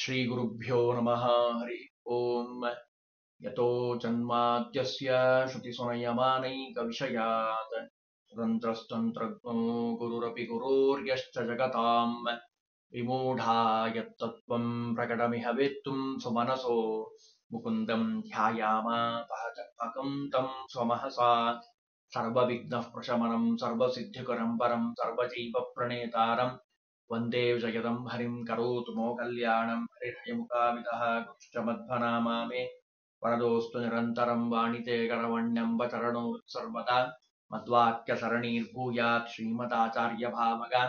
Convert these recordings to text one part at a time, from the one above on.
श्रीगुरुभ्यो नमः हरि ओम। यतो जन्माद्यस्य श्रुतिसुनयमानैकविषयात् स्वतन्त्रस्तन्त्रज्ञो गुरुरपि गुरोर्यश्च जगतां विमूढा यत्तत्त्वं प्रकटमिह वेत्तुं सुमनसो मुकुन्दं ध्यायामातः चक्पकं तं स्वमहसा सर्वविघ्नः प्रशमनं सर्वसिद्धिकरं परं सर्वजैवप्रणेतारं वन्दे जगदं हरिं करोतु मो कल्याणं हरिर्हयमुखामितः कुश्च मध्वनामा मे वरदोऽस्तु निरन्तरं वाणिते करवण्यम्ब चरणो सर्वदा मद्वाक्यसरणीर्भूयात् श्रीमदाचार्यभावगा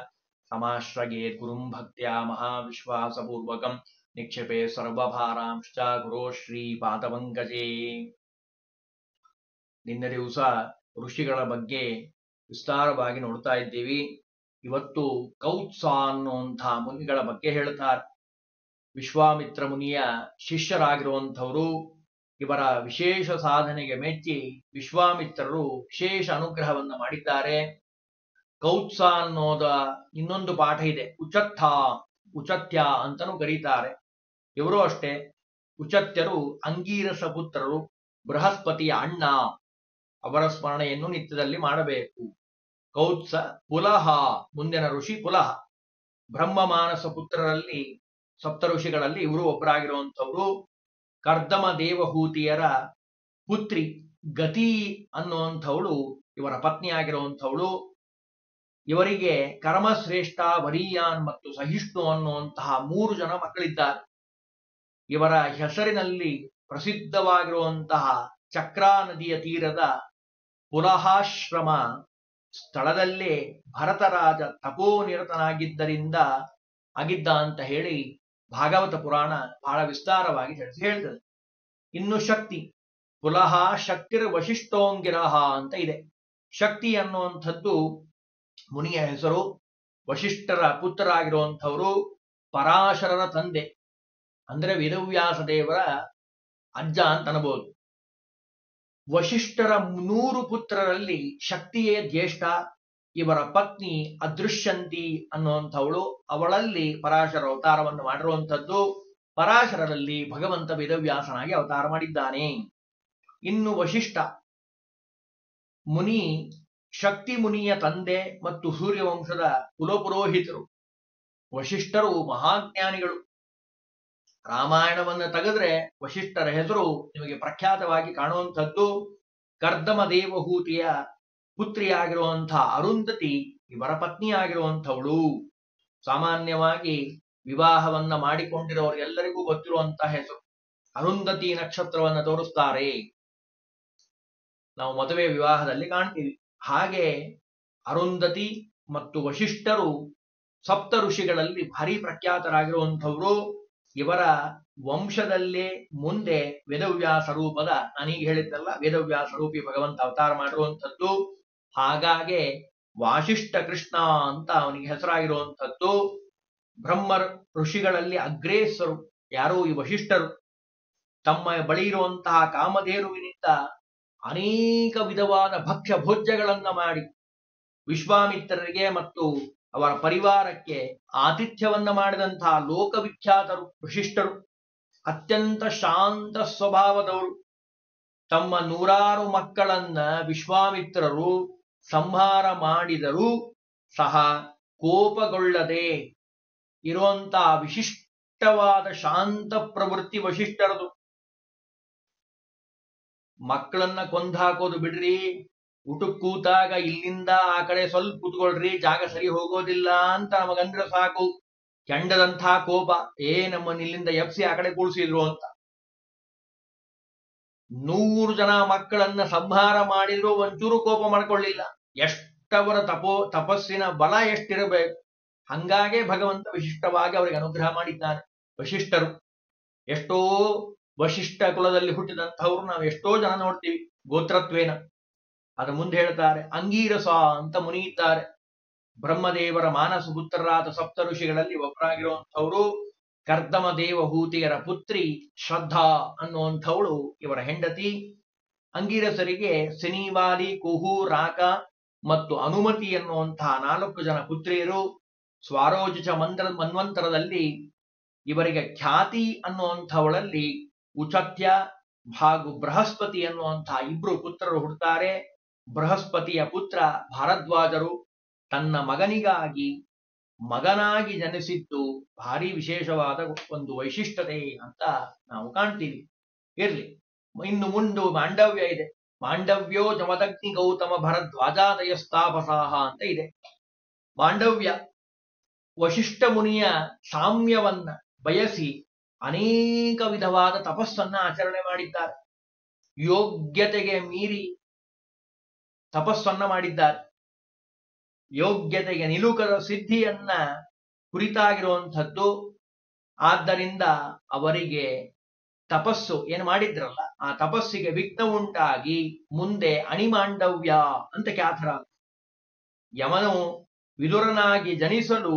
समाश्रयेत् गुरुं भक्त्या महाविश्वासपूर्वकं निक्षेपे सर्वभारांश्च गुरो ಶ್ರೀಪಾದಪಂಕಜೇ। ನಿನ್ನೆ ದಿವಸ ಋಷಿಗಳ ಬಗ್ಗೆ ವಿಸ್ತಾರವಾಗಿ ನೋಡ್ತಾ ಇದ್ದೀವಿ. ಇವತ್ತು ಕೌತ್ಸ ಅನ್ನುವಂಥ ಮುನಿಗಳ ಬಗ್ಗೆ ಹೇಳ್ತಾರೆ. ವಿಶ್ವಾಮಿತ್ರ ಮುನಿಯ ಶಿಷ್ಯರಾಗಿರುವಂಥವರು. ಇವರ ವಿಶೇಷ ಸಾಧನೆಗೆ ಮೆಚ್ಚಿ ವಿಶ್ವಾಮಿತ್ರರು ವಿಶೇಷ ಅನುಗ್ರಹವನ್ನು ಮಾಡಿದ್ದಾರೆ. ಕೌತ್ಸ ಅನ್ನೋದ ಇನ್ನೊಂದು ಪಾಠ ಇದೆ, ಉಚತ್ಯ ಅಂತನೂ ಕರೀತಾರೆ. ಇವರು ಅಷ್ಟೇ, ಉಚತ್ಯರು ಅಂಗೀರಸ ಪುತ್ರರು, ಬೃಹಸ್ಪತಿಯ ಅಣ್ಣ. ಅವರ ಸ್ಮರಣೆಯನ್ನು ನಿತ್ಯದಲ್ಲಿ ಮಾಡಬೇಕು. ಕೌತ್ಸ ಪುಲಹ, ಮುಂದಿನ ಋಷಿ ಪುಲಹ. ಬ್ರಹ್ಮಮಾನಸ ಪುತ್ರರಲ್ಲಿ ಸಪ್ತ ಋಷಿಗಳಲ್ಲಿ ಇವರು ಒಬ್ಬರಾಗಿರುವಂಥವರು. ಕರ್ದಮ ದೇವಹೂತಿಯರ ಪುತ್ರಿ ಗತಿ ಅನ್ನುವಂಥವಳು ಇವರ ಪತ್ನಿಯಾಗಿರುವಂಥವಳು. ಇವರಿಗೆ ಕರ್ಮಶ್ರೇಷ್ಠ, ವರೀಯಾನ್ ಮತ್ತು ಸಹಿಷ್ಣು ಅನ್ನುವಂತಹ 3 ಜನ ಮಕ್ಕಳಿದ್ದಾರೆ. ಇವರ ಹೆಸರಿನಲ್ಲಿ ಪ್ರಸಿದ್ಧವಾಗಿರುವಂತಹ ಚಕ್ರಾ ನದಿಯ ತೀರದ ಪುಲಹಾಶ್ರಮ ಸ್ಥಳದಲ್ಲೇ ಭರತರಾಜ ತಪೋನಿರತನಾಗಿದ್ದರಿಂದ ಆಗಿದ್ದ ಅಂತ ಹೇಳಿ ಭಾಗವತ ಪುರಾಣ ಬಹಳ ವಿಸ್ತಾರವಾಗಿ ಹೇಳ್ತದೆ. ಇನ್ನು ಶಕ್ತಿ, ಪುಲಹ ಶಕ್ತಿರ್ ವಶಿಷ್ಠೋಂಗಿರಹ ಅಂತ ಇದೆ. ಶಕ್ತಿ ಅನ್ನುವಂಥದ್ದು ಮುನಿಯ ಹೆಸರು. ವಶಿಷ್ಠರ ಪುತ್ರರಾಗಿರುವಂಥವರು, ಪರಾಶರರ ತಂದೆ ಅಂದ್ರೆ ವೇದವ್ಯಾಸ ದೇವರ ಅಜ್ಜ ಅಂತ ಅನ್ಬೋದು. ವಶಿಷ್ಠರ 100 ಪುತ್ರರಲ್ಲಿ ಶಕ್ತಿಯೇ ಜ್ಯೇಷ್ಠ. ಇವರ ಪತ್ನಿ ಅದೃಶ್ಯಂತಿ ಅನ್ನುವಂಥವಳು, ಅವಳಲ್ಲಿ ಪರಾಶರ ಅವತಾರವನ್ನು ಮಾಡಿರುವಂಥದ್ದು. ಪರಾಶರರಲ್ಲಿ ಭಗವಂತ ವೇದವ್ಯಾಸನಾಗಿ ಅವತಾರ ಮಾಡಿದ್ದಾನೆ. ಇನ್ನು ವಶಿಷ್ಠ ಮುನಿ ಶಕ್ತಿ ಮುನಿಯ ತಂದೆ ಮತ್ತು ಸೂರ್ಯವಂಶದ ಕುಲಪುರೋಹಿತರು. ವಶಿಷ್ಠರು ಮಹಾಜ್ಞಾನಿಗಳು. ರಾಮಾಯಣವನ್ನು ತೆಗೆದ್ರೆ ವಶಿಷ್ಠರ ಹೆಸರು ನಿಮಗೆ ಪ್ರಖ್ಯಾತವಾಗಿ ಕಾಣುವಂಥದ್ದು. ಕರ್ದಮ ದೇವಹೂತಿಯ ಪುತ್ರಿಯಾಗಿರುವಂತಹ ಅರುಂಧತಿ ಇವರ ಪತ್ನಿಯಾಗಿರುವಂಥವಳು. ಸಾಮಾನ್ಯವಾಗಿ ವಿವಾಹವನ್ನ ಮಾಡಿಕೊಂಡಿರೋರೆಲ್ಲರಿಗೂ ಗೊತ್ತಿರುವಂತಹ ಹೆಸರು. ಅರುಂಧತಿ ನಕ್ಷತ್ರವನ್ನು ತೋರಿಸ್ತಾರೆ, ನಾವು ಮದುವೆ ವಿವಾಹದಲ್ಲಿ ಕಾಣ್ತೀವಿ. ಹಾಗೆ ಅರುಂಧತಿ ಮತ್ತು ವಶಿಷ್ಠರು ಸಪ್ತ ಋಷಿಗಳಲ್ಲಿ ಭಾರಿ ಪ್ರಖ್ಯಾತರಾಗಿರುವಂಥವರು. ಇವರ ವಂಶದಲ್ಲೇ ಮುಂದೆ ವೇದವ್ಯಾಸ ರೂಪದ, ನಾನೀಗ ಹೇಳಿದ್ದಲ್ಲ, ವೇದವ್ಯಾಸ ರೂಪಿ ಭಗವಂತ ಅವತಾರ ಮಾಡಿರುವಂಥದ್ದು. ಹಾಗಾಗಿ ವಾಸಿಷ್ಠ ಕೃಷ್ಣ ಅಂತ ಅವನಿಗೆ ಹೆಸರಾಗಿರುವಂಥದ್ದು. ಬ್ರಹ್ಮ ಋಷಿಗಳಲ್ಲಿ ಅಗ್ರೇಸರು ಯಾರು ಈ ವಶಿಷ್ಠರು. ತಮ್ಮ ಬಳಿ ಇರುವಂತಹ ಕಾಮಧೇನುವಿನಿಂದ ಅನೇಕ ವಿಧವಾದ ಭಕ್ಷ್ಯ ಭೋಜ್ಯಗಳನ್ನ ಮಾಡಿ ವಿಶ್ವಾಮಿತ್ರರಿಗೆ ಮತ್ತು ಅವರ ಪರಿವಾರಕ್ಕೆ ಆತಿಥ್ಯವನ್ನ ಮಾಡಿದಂತಹ ಲೋಕವಿಖ್ಯಾತರು ವಶಿಷ್ಠರು. ಅತ್ಯಂತ ಶಾಂತ ಸ್ವಭಾವದವರು. ತಮ್ಮ 100 ಮಕ್ಕಳನ್ನ ವಿಶ್ವಾಮಿತ್ರರು ಸಂಹಾರ ಮಾಡಿದರೂ ಸಹ ಕೋಪಗೊಳ್ಳದೆ ಇರುವಂತಹ ವಿಶಿಷ್ಟವಾದ ಶಾಂತ ಪ್ರವೃತ್ತಿ ವಶಿಷ್ಠರದು. ಮಕ್ಕಳನ್ನ ಕೊಂದಾಕೋದು ಬಿಡ್ರಿ, ಊಟಕ್ಕೆ ಕೂತಾಗ ಇಲ್ಲಿಂದ ಆ ಕಡೆ ಸ್ವಲ್ಪ ಕೂತ್ಕೊಳ್ರಿ, ಜಾಗ ಸರಿ ಹೋಗೋದಿಲ್ಲ ಅಂತ ನಮಗಂದ್ರೆ ಸಾಕು, ಕೆಂಡದಂಥ ಕೋಪ. ನಮ್ಮನ್ನ ಇಲ್ಲಿಂದ ಎಪ್ಸಿ ಆ ಕಡೆ ಕೂಡಿಸಿದ್ರು ಅಂತ. 100 ಜನ ಮಕ್ಕಳನ್ನ ಸಂಹಾರ ಮಾಡಿದ್ರು ಒಂಚೂರು ಕೋಪ ಮಾಡ್ಕೊಳ್ಳಿಲ್ಲ. ಎಷ್ಟವರ ತಪಸ್ಸಿನ ಬಲ ಎಷ್ಟಿರಬೇಕು. ಹಂಗಾಗೆ ಭಗವಂತ ವಿಶಿಷ್ಟವಾಗಿ ಅವರಿಗೆ ಅನುಗ್ರಹ ಮಾಡಿದ್ದಾನೆ. ವಶಿಷ್ಠರು ಎಷ್ಟೋ ವಶಿಷ್ಠ ಕುಲದಲ್ಲಿ ಹುಟ್ಟಿದಂಥವ್ರು ನಾವು ಎಷ್ಟೋ ಜನ ನೋಡ್ತೀವಿ ಗೋತ್ರತ್ವೇನ. ಅದು ಮುಂದೆ ಹೇಳ್ತಾರೆ. ಅಂಗೀರಸ ಅಂತ ಮುನಿ ಇದ್ದಾರೆ. ಬ್ರಹ್ಮದೇವರ ಮಾನಸ ಪುತ್ರರಾದ ಸಪ್ತ ಋಷಿಗಳಲ್ಲಿ ಒಬ್ಬರಾಗಿರುವಂಥವರು. ಕರ್ದಮ ದೇವಹೂತಿಯರ ಪುತ್ರಿ ಶ್ರದ್ಧಾ ಅನ್ನುವಂಥವಳು ಇವರ ಹೆಂಡತಿ. ಅಂಗೀರಸರಿಗೆ ಸಿನಿವಾಲಿ, ಕುಹು, ರಾಕ ಮತ್ತು ಅನುಮತಿ ಎನ್ನುವಂತಹ 4 ಜನ ಪುತ್ರಿಯರು. ಸ್ವಾರೋಜಿತ ಮನ್ವಂತರದಲ್ಲಿ ಇವರಿಗೆ ಖ್ಯಾತಿ ಅನ್ನುವಂಥವಳಲ್ಲಿ ಉಚತ್ಯ ಹಾಗೂ ಬೃಹಸ್ಪತಿ ಅನ್ನುವಂತಹ ಇಬ್ರು ಪುತ್ರರು ಹುಡ್ತಾರೆ. ಬೃಹಸ್ಪತಿಯ ಪುತ್ರ ಭಾರದ್ವಾಜರು ತನ್ನ ಮಗನಾಗಿ ಜನಿಸಿದ್ದು ಭಾರಿ ವಿಶೇಷವಾದ ಒಂದು ವೈಶಿಷ್ಟ್ಯತೆ ಅಂತ ನಾವು ಕಾಣ್ತೀವಿ. ಇರ್ಲಿ, ಇನ್ನು ಮುಂದೆ ಮಾಂಡವ್ಯ ಇದೆ. ಮಾಂಡವ್ಯೋ ಜಮದಗ್ನಿ ಗೌತಮ ಭರದ್ವಾಜಾದಯಸ್ತಾಪಸಾಹ ಅಂತ ಇದೆ. ಮಾಂಡವ್ಯ ವಶಿಷ್ಠ ಮುನಿಯ ಸಾಮ್ಯವನ್ನ ಬಯಸಿ ಅನೇಕ ವಿಧವಾದ ತಪಸ್ಸನ್ನ ಆಚರಣೆ ಮಾಡಿದ್ದಾರೆ. ಯೋಗ್ಯತೆಗೆ ಮೀರಿ ತಪಸ್ಸನ್ನ ಮಾಡಿದ್ದಾರೆ. ಯೋಗ್ಯತೆಗೆ ನಿಲುಕದ ಸಿದ್ಧಿಯನ್ನ ಕುರಿತಾಗಿರುವಂಥದ್ದು. ಆದ್ದರಿಂದ ಅವರಿಗೆ ತಪಸ್ಸು ಏನು ಮಾಡಿದ್ರಲ್ಲ, ಆ ತಪಸ್ಸಿಗೆ ವಿಘ್ನ ಉಂಟಾಗಿ ಮುಂದೆ ಅಣಿಮಾಂಡವ್ಯ ಅಂತ ಖ್ಯಾತರ. ಯಮನು ವಿದುರನಾಗಿ ಜನಿಸಲು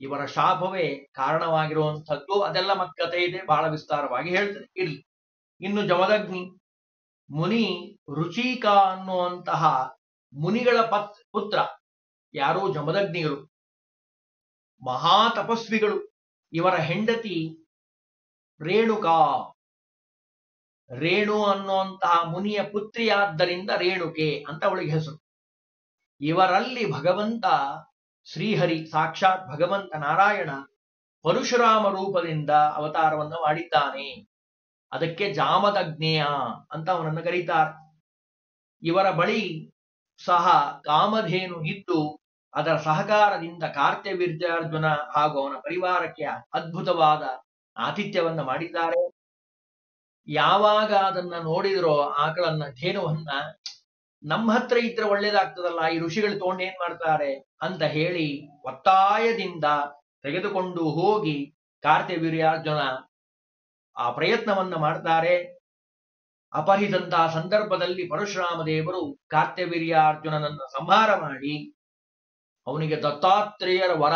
ಇವರ ಶಾಪವೇ ಕಾರಣವಾಗಿರುವಂಥದ್ದು. ಅದೆಲ್ಲ ಮಕ್ಕತೆ ಇದೆ, ಬಹಳ ವಿಸ್ತಾರವಾಗಿ ಹೇಳ್ತದೆ. ಇರ್ಲಿ, ಇನ್ನು ಜಮದಗ್ನಿ ಮುನಿ ರುಚಿಕ ಅನ್ನುವಂತಹ ಮುನಿಗಳ ಪುತ್ರ. ಯಾರು? ಜಮದಗ್ನಿಗಳು, ಮಹಾ ತಪಸ್ವಿಗಳು. ಇವರ ಹೆಂಡತಿ ರೇಣುಕಾ. ರೇಣು ಅನ್ನುವಂತಹ ಮುನಿಯ ಪುತ್ರಿಯಾದ್ದರಿಂದ ರೇಣುಕೆ ಅಂತ ಅವಳಿಗೆ ಹೆಸರು. ಇವರಲ್ಲಿ ಭಗವಂತ ಶ್ರೀಹರಿ ಸಾಕ್ಷಾತ್ ಭಗವಂತ ನಾರಾಯಣ ಪರಶುರಾಮ ರೂಪದಿಂದ ಅವತಾರವನ್ನು ಮಾಡಿದ್ದಾನೆ. ಅದಕ್ಕೆ ಜಾಮದಗ್ನೇಯ ಅಂತ ಅವನನ್ನು ಕರೀತಾರೆ. ಇವರ ಬಳಿ ಸಹ ಕಾಮಧೇನು ಇದ್ದು ಅದರ ಸಹಕಾರದಿಂದ ಕಾರ್ತ್ಯವೀರ್ಯಾರ್ಜುನ ಹಾಗೂ ಅವನ ಪರಿವಾರಕ್ಕೆ ಅದ್ಭುತವಾದ ಆತಿಥ್ಯವನ್ನ ಮಾಡಿದ್ದಾರೆ. ಯಾವಾಗ ಅದನ್ನ ನೋಡಿದ್ರೋ ಆಕಳನ್ನ, ಧೇನುವನ್ನ, ನಮ್ಮ ಹತ್ರ ಇದ್ರೆ ಒಳ್ಳೇದಾಗ್ತದಲ್ಲ, ಈ ಋಷಿಗಳು ತಗೊಂಡು ಏನ್ ಮಾಡ್ತಾರೆ ಅಂತ ಹೇಳಿ ಒತ್ತಾಯದಿಂದ ತೆಗೆದುಕೊಂಡು ಹೋಗಿ ಕಾರ್ತ್ಯವೀರ್ಯಾರ್ಜುನ ಆ ಪ್ರಯತ್ನವನ್ನ ಮಾಡ್ತಾರೆ. ಅಪಹರಿದಂತಹ ಸಂದರ್ಭದಲ್ಲಿ ಪರಶುರಾಮ ದೇವರು ಕಾರ್ತ್ಯವೀರ್ಯಾರ್ಜುನನನ್ನು ಸಂಹಾರ ಮಾಡಿ ಅವನಿಗೆ ದತ್ತಾತ್ರೇಯರ ವರ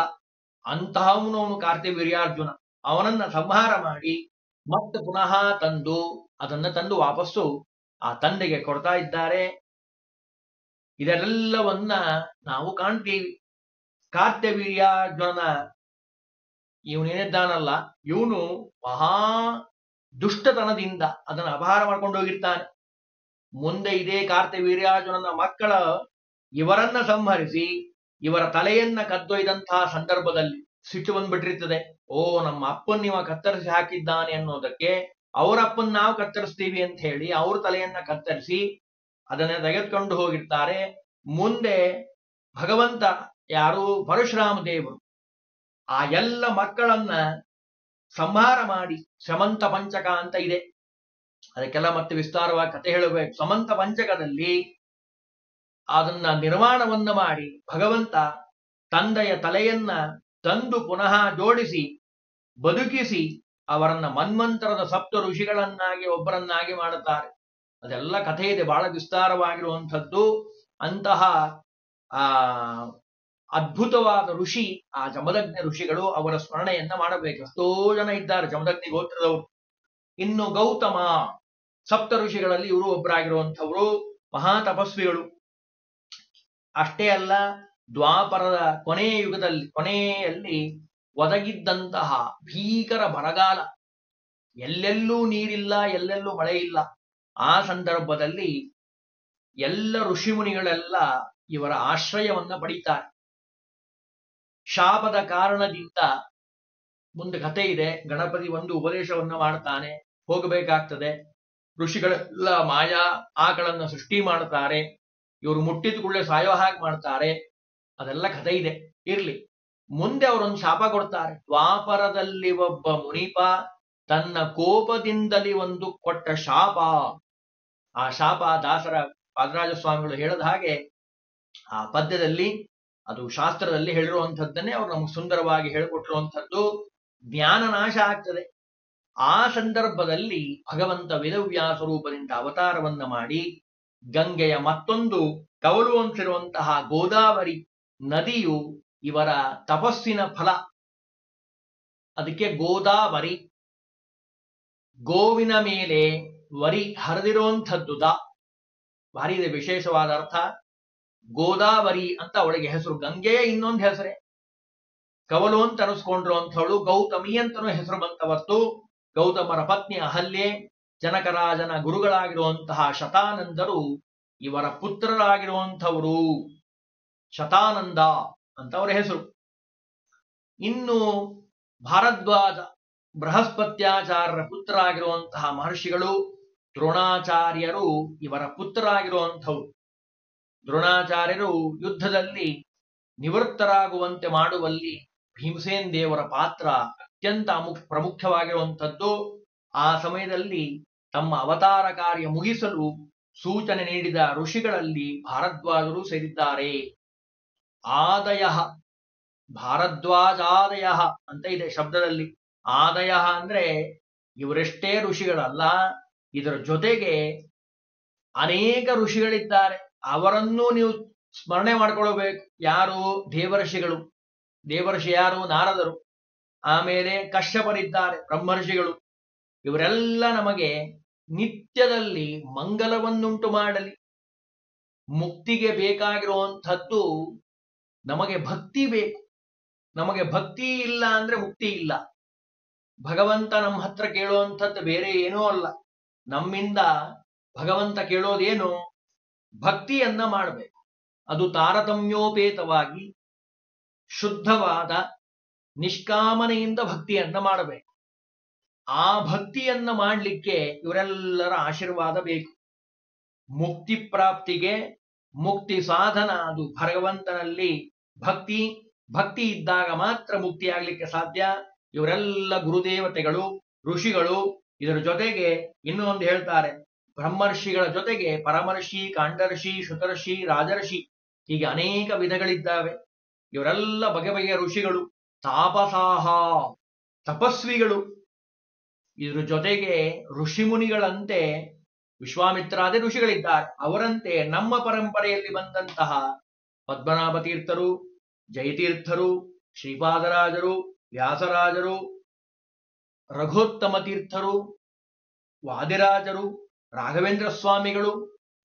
ಅಂತಹವನು ಕಾರ್ತ್ಯವೀರ್ಯಾರ್ಜುನ, ಅವನನ್ನ ಸಂಹಾರ ಮಾಡಿ ಮತ್ತೆ ಪುನಃ ತಂದು ವಾಪಸ್ಸು ಆ ತಂದೆಗೆ ಕೊಡ್ತಾ ಇದ್ದಾರೆ. ಇದೆಲ್ಲವನ್ನ ನಾವು ಕಾಣ್ತೀವಿ. ಕಾರ್ತ್ಯವೀರ್ಯಾರ್ಜುನನ ಇವನೇನಿದ್ದಾನಲ್ಲ, ಇವನು ಮಹಾ ದುಷ್ಟತನದಿಂದ ಅದನ್ನು ಅಪಹಾರ ಮಾಡ್ಕೊಂಡು ಹೋಗಿರ್ತಾನೆ. ಮುಂದೆ ಇದೇ ಕಾರ್ತ್ಯವೀರ್ಯಾರ್ಜುನನ ಮಕ್ಕಳ ಇವರನ್ನ ಸಂಹರಿಸಿ ಇವರ ತಲೆಯನ್ನ ಕದ್ದೊಯ್ದಂತಹ ಸಂದರ್ಭದಲ್ಲಿ ಸಿಟ್ಟು ಬಂದ್ಬಿಟ್ಟಿರ್ತದೆ. ಓ, ನಮ್ಮ ಅಪ್ಪನ್ ಇವ ಕತ್ತರಿಸಿ ಹಾಕಿದ್ದಾನೆ ಅನ್ನೋದಕ್ಕೆ ಅವರಪ್ಪನ್ ನಾವು ಕತ್ತರಿಸ್ತೀವಿ ಅಂತ ಹೇಳಿ ಅವ್ರ ತಲೆಯನ್ನ ಕತ್ತರಿಸಿ ಅದನ್ನ ತೆಗೆದುಕೊಂಡು ಹೋಗಿರ್ತಾರೆ. ಮುಂದೆ ಭಗವಂತ ಯಾರು? ಪರಶುರಾಮ ದೇವರು ಆ ಎಲ್ಲ ಮಕ್ಕಳನ್ನ ಸಂಹಾರ ಮಾಡಿ ಸಮಂತ ಪಂಚಕ ಅಂತ ಇದೆ, ಅದಕ್ಕೆಲ್ಲ ಮತ್ತೆ ವಿಸ್ತಾರವಾಗಿ ಕಥೆ ಹೇಳಬೇಕು. ಸಮಂತ ಪಂಚಕದಲ್ಲಿ ಅದನ್ನ ನಿರ್ಮಾಣವನ್ನ ಮಾಡಿ ಭಗವಂತ ತಂದೆಯ ತಲೆಯನ್ನ ತಂದು ಪುನಃ ಜೋಡಿಸಿ ಬದುಕಿಸಿ ಅವರನ್ನ ಮನ್ವಂತರದ ಸಪ್ತ ಋಷಿಗಳನ್ನಾಗಿ ಒಬ್ಬರನ್ನಾಗಿ ಮಾಡುತ್ತಾರೆ. ಅದೆಲ್ಲ ಕಥೆ ಇದೆ, ಬಹಳ ವಿಸ್ತಾರವಾಗಿರುವಂಥದ್ದು. ಅಂತಹ ಆ ಅದ್ಭುತವಾದ ಋಷಿ ಆ ಜಮದಗ್ನಿ ಋಷಿಗಳು. ಅವರ ಸ್ಮರಣೆಯನ್ನ ಮಾಡಬೇಕು. ಎಷ್ಟೋ ಜನ ಇದ್ದಾರೆ ಜಮದಗ್ನಿ ಗೋತ್ರದವರು. ಇನ್ನು ಗೌತಮ, ಸಪ್ತ ಋಷಿಗಳಲ್ಲಿ ಇವರು ಒಬ್ಬರಾಗಿರುವಂಥವರು, ಮಹಾ ತಪಸ್ವಿಗಳು. ಅಷ್ಟೇ ಅಲ್ಲ, ದ್ವಾಪರದ ಕೊನೆಯಲ್ಲಿ ಒದಗಿದ್ದಂತಹ ಭೀಕರ ಬರಗಾಲ, ಎಲ್ಲೆಲ್ಲೂ ನೀರಿಲ್ಲ, ಎಲ್ಲೆಲ್ಲೂ ಮಳೆ ಇಲ್ಲ. ಆ ಸಂದರ್ಭದಲ್ಲಿ ಎಲ್ಲ ಋಷಿಮುನಿಗಳೆಲ್ಲ ಇವರ ಆಶ್ರಯವನ್ನ ಪಡೀತಾರೆ. ಶಾಪದ ಕಾರಣದಿಂದ ಮುಂದೆ ಕಥೆ ಇದೆ. ಗಣಪತಿ ಒಂದು ಉಪದೇಶವನ್ನ ಮಾಡ್ತಾನೆ, ಹೋಗಬೇಕಾಗ್ತದೆ. ಋಷಿಗಳೆಲ್ಲ ಮಾಯಾ ಆಕಳನ್ನ ಸೃಷ್ಟಿ ಮಾಡ್ತಾರೆ. ಇವರು ಮುಟ್ಟಿದ ಕೂಡಲೇ ಸಾಯೋ ಹಾಗೆ ಮಾಡ್ತಾರೆ. ಅದೆಲ್ಲ ಕಥೆ ಇದೆ. ಇರ್ಲಿ, ಮುಂದೆ ಅವರೊಂದು ಶಾಪ ಕೊಡ್ತಾರೆ. ದ್ವಾಪರದಲ್ಲಿ ಒಬ್ಬ ಮುನಿಪ ತನ್ನ ಕೋಪದಿಂದಲೇ ಒಂದು ಕೊಟ್ಟ ಶಾಪ. ಆ ಶಾಪ ದಾಸರ ಪಾದರಾಜ ಸ್ವಾಮಿಗಳು ಹೇಳದ ಹಾಗೆ ಆ ಪದ್ಯದಲ್ಲಿ, ಅದು ಶಾಸ್ತ್ರದಲ್ಲಿ ಹೇಳಿರುವಂಥದ್ದನ್ನೇ ಅವರು ನಮ್ಗೆ ಸುಂದರವಾಗಿ ಹೇಳಿಕೊಟ್ಟಿರುವಂಥದ್ದು. ಜ್ಞಾನ ನಾಶ ಆಗ್ತದೆ. ಆ ಸಂದರ್ಭದಲ್ಲಿ ಭಗವಂತ ವೇದವ್ಯಾಸ ರೂಪದಿಂದ ಅವತಾರವನ್ನ ಮಾಡಿ ಗಂಗೆಯ ಮತ್ತೊಂದು ಕವಲು ಅಂತಿರುವಂತಹ ಗೋದಾವರಿ ನದಿಯು ಇವರ ತಪಸ್ಸಿನ ಫಲ. ಅದಕ್ಕೆ ಗೋದಾವರಿ, ಗೋವಿನ ಮೇಲೆ ವರಿ ಹರಿದಿರುವಂಥದ್ದು. ಭಾರಿ ಇದೆ, ವಿಶೇಷವಾದ ಅರ್ಥ. ಗೋದಾವರಿ ಅಂತ ಅವಳಿಗೆ ಹೆಸರು. ಗಂಗೆಯ ಇನ್ನೊಂದು ಹೆಸರೇ. ಕವಲು ಅಂತ ಅನಿಸ್ಕೊಂಡ್ರು ಅಂಥವಳು ಗೌತಮಿ ಅಂತನೂ ಹೆಸರು ಬಂತವತ್ತು. ಗೌತಮರ ಪತ್ನಿ ಅಹಲ್ಯೆ, ಜನಕರಾಜನ ಗುರುಗಳಾಗಿರುವಂತಹ ಶತಾನಂದರು ಇವರ ಪುತ್ರರಾಗಿರುವಂಥವರು. ಶತಾನಂದ ಅಂತ ಅವರ ಹೆಸರು. ಇನ್ನು ಭಾರದ್ವಾಜ ಬೃಹಸ್ಪತ್ಯಾಚಾರ್ಯರ ಪುತ್ರರಾಗಿರುವಂತಹ ಮಹರ್ಷಿಗಳು ದ್ರೋಣಾಚಾರ್ಯರು ಇವರ ಪುತ್ರರಾಗಿರುವಂಥವ್ರು. ದ್ರೋಣಾಚಾರ್ಯರು ಯುದ್ಧದಲ್ಲಿ ನಿವೃತ್ತರಾಗುವಂತೆ ಮಾಡುವಲ್ಲಿ ಭೀಮಸೇನ್ ದೇವರ ಪಾತ್ರ ಅತ್ಯಂತ ಪ್ರಮುಖವಾಗಿರುವಂಥದ್ದು. ಆ ಸಮಯದಲ್ಲಿ ತಮ್ಮ ಅವತಾರ ಕಾರ್ಯ ಮುಗಿಸಲು ಸೂಚನೆ ನೀಡಿದ ಋಷಿಗಳಲ್ಲಿ ಭಾರದ್ವಾಜರು ಸೇರಿದ್ದಾರೆ. ಆದಯ ಭಾರದ್ವಾಜಾದಯ ಅಂತ ಇದೆ ಶಬ್ದದಲ್ಲಿ. ಆದಯ ಅಂದ್ರೆ ಇವರೆಷ್ಟೇ ಋಷಿಗಳಲ್ಲ, ಇದರ ಜೊತೆಗೆ ಅನೇಕ ಋಷಿಗಳಿದ್ದಾರೆ. ಅವರನ್ನೂ ನೀವು ಸ್ಮರಣೆ ಮಾಡ್ಕೊಳ್ಬೇಕು. ಯಾರು? ದೇವರ್ಷಿಗಳು. ದೇವರ್ಷಿ ಯಾರು? ನಾರದರು. ಆಮೇಲೆ ಕಶ್ಯಪರಿದ್ದಾರೆ, ಬ್ರಹ್ಮರ್ಷಿಗಳು. ಇವರೆಲ್ಲ ನಮಗೆ ನಿತ್ಯದಲ್ಲಿ ಮಂಗಲವನ್ನುಂಟು ಮಾಡಲಿ. ಮುಕ್ತಿಗೆ ಬೇಕಾಗಿರುವಂಥದ್ದು ನಮಗೆ ಭಕ್ತಿ ಬೇಕು. ನಮಗೆ ಭಕ್ತಿ ಇಲ್ಲ ಅಂದ್ರೆ ಮುಕ್ತಿ ಇಲ್ಲ. ಭಗವಂತ ನಮ್ಮ ಹತ್ರ ಕೇಳುವಂಥದ್ದು ಬೇರೆ ಏನೂ ಅಲ್ಲ. ನಮ್ಮಿಂದ ಭಗವಂತ ಕೇಳೋದೇನು? ಭಕ್ತಿಯನ್ನ ಮಾಡಬೇಕು. ಅದು ತಾರತಮ್ಯೋಪೇತವಾಗಿ ಶುದ್ಧವಾದ ನಿಷ್ಕಾಮನೆಯಿಂದ ಭಕ್ತಿಯನ್ನ ಮಾಡಬೇಕು. ಆ ಭಕ್ತಿಯನ್ನ ಮಾಡಲಿಕ್ಕೆ ಇವರೆಲ್ಲರ ಆಶೀರ್ವಾದ ಬೇಕು. ಮುಕ್ತಿ ಪ್ರಾಪ್ತಿಗೆ ಮುಕ್ತಿ ಸಾಧನ ಅದು ಭಗವಂತನಲ್ಲಿ ಭಕ್ತಿ. ಭಕ್ತಿ ಇದ್ದಾಗ ಮಾತ್ರ ಮುಕ್ತಿ ಆಗ್ಲಿಕ್ಕೆ ಸಾಧ್ಯ. ಇವರೆಲ್ಲ ಗುರುದೇವತೆಗಳು, ಋಷಿಗಳು. ಇದರ ಜೊತೆಗೆ ಇನ್ನೂ ಒಂದು ಹೇಳ್ತಾರೆ, ಬ್ರಹ್ಮರ್ಷಿಗಳ ಜೊತೆಗೆ ಪರಮರ್ಷಿ, ಕಾಂಡರ್ಷಿ, ಶುತರ್ಷಿ, ರಾಜರ್ಷಿ, ಹೀಗೆ ಅನೇಕ ವಿಧಗಳಿದ್ದಾವೆ. ಇವರೆಲ್ಲ ಬಗೆ ಬಗೆಯ ಋಷಿಗಳು. ತಾಪಸಾಹ, ತಪಸ್ವಿಗಳು. ಇದ್ರ ಜೊತೆಗೆ ಋಷಿಮುನಿಗಳಂತೆ ವಿಶ್ವಾಮಿತ್ರಾದಿ ಋಷಿಗಳಿದ್ದಾರೆ. ಅವರಂತೆ ನಮ್ಮ ಪರಂಪರೆಯಲ್ಲಿ ಬಂದಂತಹ ಪದ್ಮನಾಭ ತೀರ್ಥರು, ಜಯತೀರ್ಥರು, ಶ್ರೀಪಾದರಾಜರು, ವ್ಯಾಸರಾಜರು, ರಘುತ್ತಮ ತೀರ್ಥರು, ವಾದಿರಾಜರು, ರಾಘವೇಂದ್ರ ಸ್ವಾಮಿಗಳು,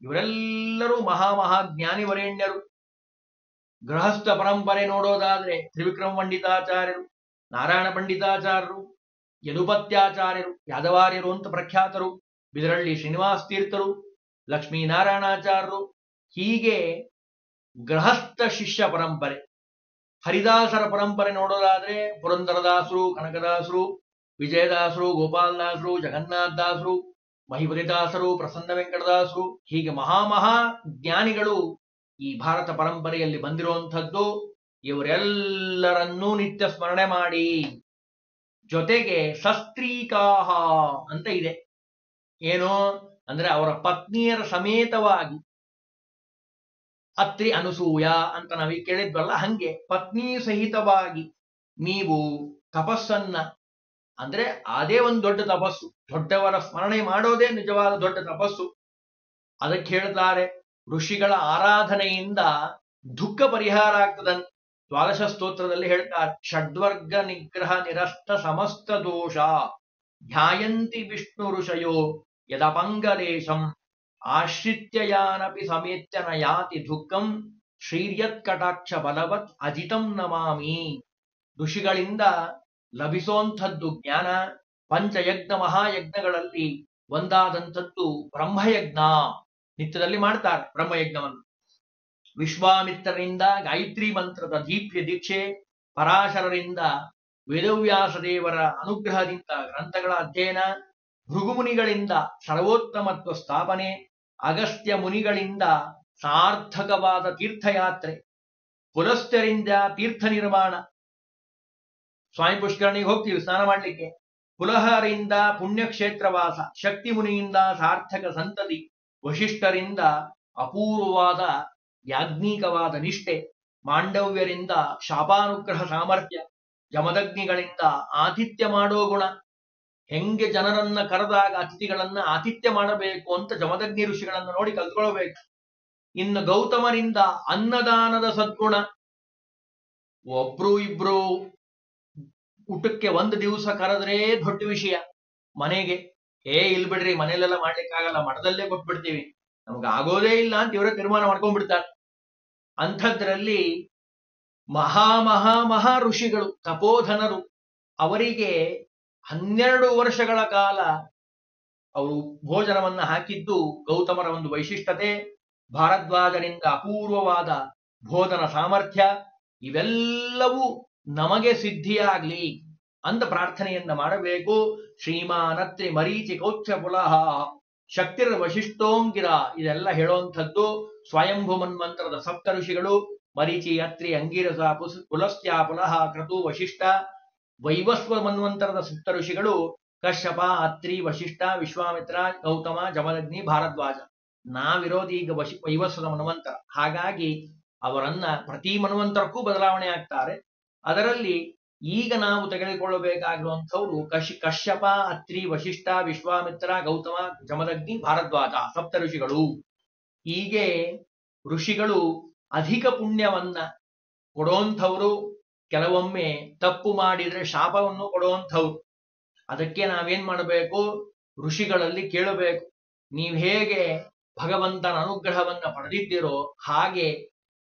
ಇವರೆಲ್ಲರೂ ಮಹಾಜ್ಞಾನಿವರೇಣ್ಯರು. ಗೃಹಸ್ಥ ಪರಂಪರೆ ನೋಡೋದಾದ್ರೆ ತ್ರಿವಿಕ್ರಮ ಪಂಡಿತಾಚಾರ್ಯರು, ನಾರಾಯಣ ಪಂಡಿತಾಚಾರ್ಯರು, ಯದುಪತ್ಯಾಚಾರ್ಯರು, ಯಾದವಾರ್ಯರು ಅಂತ ಪ್ರಖ್ಯಾತರು, ಬಿದರಳ್ಳಿ ಶ್ರೀನಿವಾಸ ತೀರ್ಥರು, ಲಕ್ಷ್ಮೀನಾರಾಯಣಾಚಾರ್ಯರು, ಹೀಗೆ ಗೃಹಸ್ಥ ಶಿಷ್ಯ ಪರಂಪರೆ. ಹರಿದಾಸರ ಪರಂಪರೆ ನೋಡೋದಾದ್ರೆ ಪುರಂದರದಾಸರು, ಕನಕದಾಸರು, ವಿಜಯದಾಸರು, ಗೋಪಾಲದಾಸರು, ಜಗನ್ನಾಥದಾಸರು, ಮಹಿಪತಿದಾಸರು, ಪ್ರಸನ್ನ ವೆಂಕಟದಾಸರು, ಹೀಗೆ ಜ್ಞಾನಿಗಳು ಈ ಭಾರತ ಪರಂಪರೆಯಲ್ಲಿ ಬಂದಿರುವಂಥದ್ದು. ಇವರೆಲ್ಲರನ್ನೂ ನಿತ್ಯ ಸ್ಮರಣೆ ಮಾಡಿ. ಜೊತೆಗೆ ಸಸ್ತ್ರೀಕಾಹ ಅಂತ ಇದೆ. ಏನು ಅಂದ್ರೆ ಅವರ ಪತ್ನಿಯರ ಸಮೇತವಾಗಿ, ಅತ್ರಿ ಅನುಸೂಯ ಅಂತ ನಾವೀಗ ಕೇಳಿದ್ವಲ್ಲ, ಹಂಗೆ ಪತ್ನಿ ಸಹಿತವಾಗಿ ನೀವು ತಪಸ್ಸನ್ನ, ಅಂದ್ರೆ ಅದೇ ಒಂದು ದೊಡ್ಡ ತಪಸ್ಸು. ದೊಡ್ಡವರ ಸ್ಮರಣೆ ಮಾಡೋದೇ ನಿಜವಾದ ದೊಡ್ಡ ತಪಸ್ಸು. ಅದಕ್ಕೆ ಹೇಳ್ತಾರೆ, ಋಷಿಗಳ ಆರಾಧನೆಯಿಂದ ದುಃಖ ಪರಿಹಾರ ಆಗ್ತದಂತೆ. ದ್ವಾದಶ ಸ್ತೋತ್ರದಲ್ಲಿ ಹೇಳ್ತಾರೆ, ಷಡ್ವರ್ಗ ನಿಗ್ರಹ ನಿರಸ್ತ ಸಮಸ್ತ ದೋಷ ಧ್ಯಾಯಂತಿ ವಿಷ್ಣು ಋಷಯೋ ಯದಪಂಗಲೇಶಂ ಆಶ್ರಿತ್ಯಯಾನಪಿ ಸಮೇತ್ಯನ ಯಾತಿ ದುಃಖಂ ಶ್ರೀರ್ಯತ್ ಕಟಾಕ್ಷ ಬಲವತ್ ಅಜಿತಂ ನಮಾಮಿ. ಋಷಿಗಳಿಂದ ಲಭಿಸುವಂಥದ್ದು ಜ್ಞಾನ. ಪಂಚಯಜ್ಞ ಮಹಾಯಜ್ಞಗಳಲ್ಲಿ ಒಂದಾದಂಥದ್ದು ಬ್ರಹ್ಮಯಜ್ಞ. ನಿತ್ಯದಲ್ಲಿ ಮಾಡ್ತಾರೆ ಬ್ರಹ್ಮಯಜ್ಞವನ್ನು. ವಿಶ್ವಾಮಿತ್ರರಿಂದ ಗಾಯತ್ರಿ ಮಂತ್ರದ ದೀಪ್ಯ ದೀಕ್ಷೆ, ಪರಾಶರರಿಂದ ವೇದವ್ಯಾಸ ದೇವರ ಅನುಗ್ರಹದಿಂದ ಗ್ರಂಥಗಳ ಅಧ್ಯಯನ, ಭೃಗುಮುನಿಗಳಿಂದ ಸರ್ವೋತ್ತಮತ್ವ ಸ್ಥಾಪನೆ, ಅಗಸ್ತ್ಯ ಮುನಿಗಳಿಂದ ಸಾರ್ಥಕವಾದ ತೀರ್ಥಯಾತ್ರೆ, ಪುಲಸ್ತ್ಯರಿಂದ ತೀರ್ಥ ನಿರ್ಮಾಣ. ಸ್ವಾಮಿ ಪುಷ್ಕರಣಿಗೆ ಹೋಗ್ತೀವಿ ಸ್ನಾನ ಮಾಡ್ಲಿಕ್ಕೆ. ಪುಲಹರಿಂದ ಪುಣ್ಯಕ್ಷೇತ್ರವಾಸ, ಶಕ್ತಿ ಮುನಿಯಿಂದ ಸಾರ್ಥಕ ಸಂತತಿ, ವಶಿಷ್ಠರಿಂದ ಅಪೂರ್ವವಾದ ಯಾಜ್ಞಿಕವಾದ ನಿಷ್ಠೆ, ಮಾಂಡವ್ಯರಿಂದ ಶಾಪಾನುಗ್ರಹ ಸಾಮರ್ಥ್ಯ, ಜಮದಗ್ನಿಗಳಿಂದ ಆತಿಥ್ಯ ಮಾಡೋ ಗುಣ. ಹೆಂಗೆ ಜನರನ್ನ ಕರೆದಾಗ ಅತಿಥಿಗಳನ್ನ ಆತಿಥ್ಯ ಮಾಡಬೇಕು ಅಂತ ಜಮದಗ್ನಿ ಋಷಿಗಳನ್ನ ನೋಡಿ ಕಲ್ತ್ಕೊಳ್ಬೇಕು. ಇನ್ನು ಗೌತಮರಿಂದ ಅನ್ನದಾನದ ಸದ್ಗುಣ. ಒಬ್ರು ಇಬ್ರು ಊಟಕ್ಕೆ ಒಂದು ದಿವಸ ಕರೆದ್ರೆ ದೊಡ್ಡ ವಿಷಯ. ಮನೆಗೆ ಇಲ್ ಬಿಡ್ರಿ, ಮನೇಲೆಲ್ಲ ಮಾಡ್ಲಿಕ್ಕಾಗಲ್ಲ, ಮಠದಲ್ಲೇ ಕೊಟ್ಬಿಡ್ತೀವಿ, ನಮ್ಗೆ ಆಗೋದೇ ಇಲ್ಲ ಅಂತ ಇವರೇ ತೀರ್ಮಾನ ಮಾಡ್ಕೊಂಡ್ಬಿಡ್ತಾರೆ. ಅಂಥದ್ರಲ್ಲಿ ಮಹಾ ಋಷಿಗಳು, ತಪೋಧನರು. ಅವರಿಗೆ 12 ವರ್ಷಗಳ ಕಾಲ ಅವರು ಭೋಜನವನ್ನ ಹಾಕಿದ್ದು ಗೌತಮರ ಒಂದು ವೈಶಿಷ್ಟ್ಯತೆ. ಭಾರದ್ವಾಜನಿಂದ ಅಪೂರ್ವವಾದ ಬೋಧನ ಸಾಮರ್ಥ್ಯ, ಇವೆಲ್ಲವೂ ನಮಗೆ ಸಿದ್ಧಿಯಾಗ್ಲಿ ಅಂತ ಪ್ರಾರ್ಥನೆಯನ್ನ ಮಾಡಬೇಕು. ಶ್ರೀಮಾನತ್ರಿ ಮರೀಚಿ ಕೌಚ್ಛ ಪುಲಹ ಶಕ್ತಿರ್ ವಶಿಷ್ಠೋಂಗಿರ, ಇದೆಲ್ಲ ಹೇಳುವಂಥದ್ದು ಸ್ವಯಂಭು ಮನ್ವಂತರದ ಸಪ್ತ ಋಷಿಗಳು. ಮರೀಚಿ, ಅತ್ರಿ, ಅಂಗಿರಸ, ಪುಲಸ್ತ್ಯ, ಪುಲಹ, ಕ್ರತು, ವಶಿಷ್ಠ. ವೈವಸ್ವ ಮನ್ವಂತರದ ಸಪ್ತ ಋಷಿಗಳು ಕಶ್ಯಪ, ಅತ್ರಿ, ವಶಿಷ್ಠ, ವಿಶ್ವಾಮಿತ್ರ, ಗೌತಮ, ಜಮದಗ್ನಿ, ಭಾರದ್ವಾಜ. ನಾವಿರೋದು ಈಗ ವೈವಸ್ವದ ಮನ್ವಂತರ. ಹಾಗಾಗಿ ಅವರನ್ನ ಪ್ರತಿ ಮನ್ವಂತರಕ್ಕೂ ಬದಲಾವಣೆ ಆಗ್ತಾರೆ. ಅದರಲ್ಲಿ ಈಗ ನಾವು ತೆಗೆದುಕೊಳ್ಳಬೇಕಾಗಿರುವಂಥವ್ರು ಕಶ್ಯಪ, ಅತ್ರಿ, ವಶಿಷ್ಠ, ವಿಶ್ವಾಮಿತ್ರ, ಗೌತಮ, ಜಮದಗ್ನಿ, ಭಾರದ್ವಾಜ, ಸಪ್ತ ಋಷಿಗಳು. ಹೀಗೆ ಋಷಿಗಳು ಅಧಿಕ ಪುಣ್ಯವನ್ನ ಕೊಡುವಂಥವ್ರು. ಕೆಲವೊಮ್ಮೆ ತಪ್ಪು ಮಾಡಿದ್ರೆ ಶಾಪವನ್ನು ಕೊಡುವಂಥವ್ರು. ಅದಕ್ಕೆ ನಾವೇನ್ ಮಾಡಬೇಕು? ಋಷಿಗಳಲ್ಲಿ ಕೇಳಬೇಕು. ನೀವು ಹೇಗೆ ಭಗವಂತನ ಅನುಗ್ರಹವನ್ನ ಪಡೆದಿದ್ದೀರೋ ಹಾಗೆ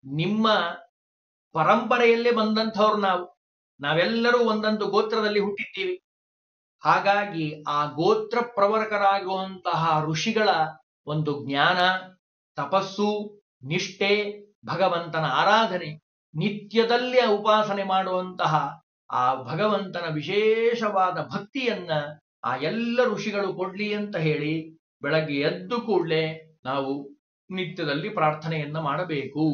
ನಿಮ್ಮ ಪರಂಪರೆಯಲ್ಲೇ ಬಂದಂಥವ್ರು ನಾವೆಲ್ಲರೂ ಒಂದೊಂದು ಗೋತ್ರದಲ್ಲಿ ಹುಟ್ಟಿದ್ದೀವಿ. ಹಾಗಾಗಿ ಆ ಗೋತ್ರ ಪ್ರವರ್ಕರಾಗುವಂತಹ ಋಷಿಗಳ ಒಂದು ಜ್ಞಾನ, ತಪಸ್ಸು, ನಿಷ್ಠೆ, ಭಗವಂತನ ಆರಾಧನೆ, ನಿತ್ಯದಲ್ಲಿ ಉಪಾಸನೆ ಮಾಡುವಂತಹ ಆ ಭಗವಂತನ ವಿಶೇಷವಾದ ಭಕ್ತಿಯನ್ನ ಆ ಎಲ್ಲ ಋಷಿಗಳು ಕೊಡ್ಲಿ ಅಂತ ಹೇಳಿ ಬೆಳಗ್ಗೆ ಎದ್ದು ಕೂಡಲೇ ನಾವು ನಿತ್ಯದಲ್ಲಿ ಪ್ರಾರ್ಥನೆಯನ್ನ ಮಾಡಬೇಕು.